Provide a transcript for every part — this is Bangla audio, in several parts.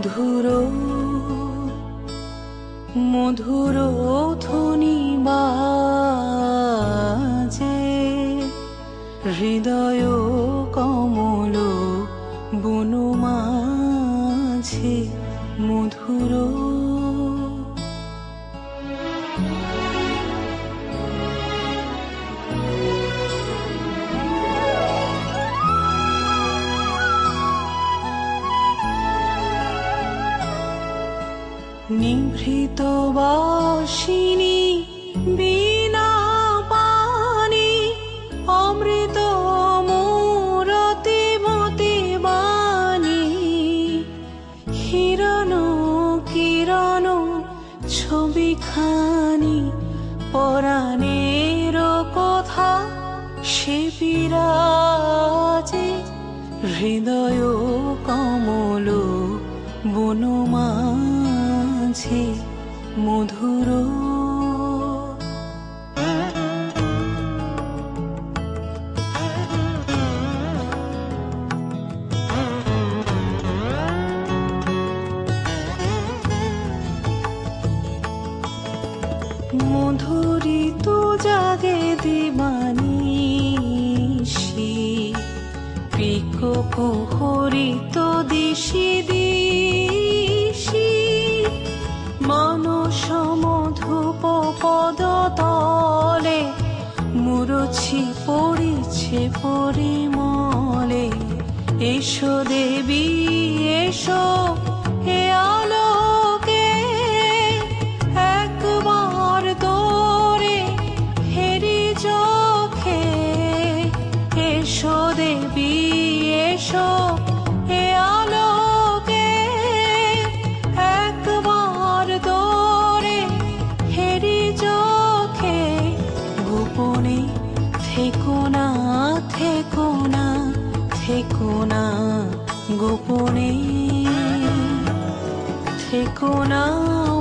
মধুর মধুর ধ্বনি বাজে হৃদয় কমল বন মাঝে মধুর নিভৃত বাসিনী বীণা পানি অমৃত মূরতি মতি বাণী হিরণ কিরণ ছবিখানি পরাণের কথা সে বিরাজে হৃদয় কমল বনমাঝে মধুর মধুরিত জাগে দিবানিশি পিক প্রহরিত দিশি দিশি মানস মধুপ পদ তলে মুরছি পড়িছে পরিমলে এসো দেবী এসো হে আলোকে একবার তোরে হেরি চোখে এসো দেবী এসো হে আলোকে একবার তোরে হেরি চোখে গোপনে থেকো না থেকো না থেকো না গোপনে থেকো না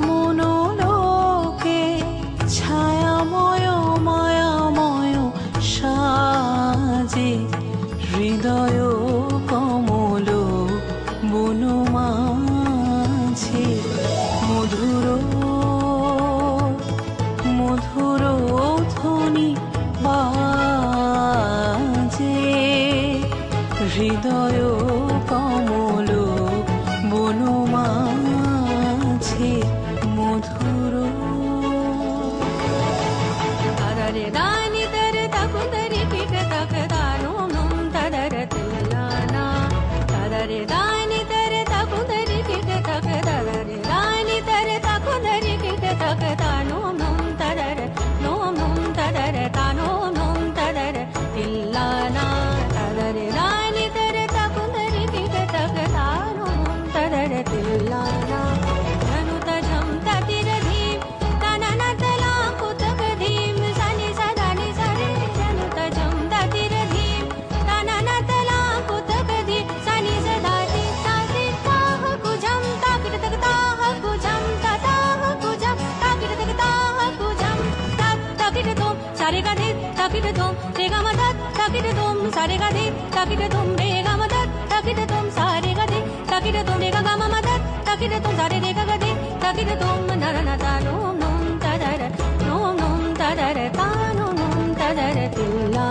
মনোলোকে ছায়াময় মায়াময় সাজে হৃদয় কমল বনমাঝে মধুর মধুর ধ্বনি বাজে হৃদয় কমল বনমাঝে মধুর তারে দানি তারে তাকুন্দরি কিট তাক দানো নম তারে তুলানা তারে দানি তারে তাকুন্দরি কিট তাক তারে দানি তারে তাকুন্দরি কিট তাক দানো নম তারে তানো নম তারে তিল্লানা তারে দানি তারে তাকুন্দরি কিট তাক দানো নম তারে তিল্লানা জনুতা ঝমতা তীর ধীম তানা তলা কুতক ধীম সানি সাদানি সারে জনুতা ঝমতা তীর ধীম তানা তলা কুতক ধীম সানি সদাতি সাতি তাহ কুজম তাকিট তক তাহ কুজম তাহ কুজম তাকিট তক তাহ কুজম তাকিট তোম সারে গাধে তাকিট তোম রে গামা তাকিট তোম সারে গাধে তাকিট তোম রে গামা তাকিট তোম সারে গাধে তাকিট তোম রে গামা মাদা তাকিট তোম সারে রে গাধে তাকিট তোম নানা তানো নম তাদারে তানো নম তাদারে তুলা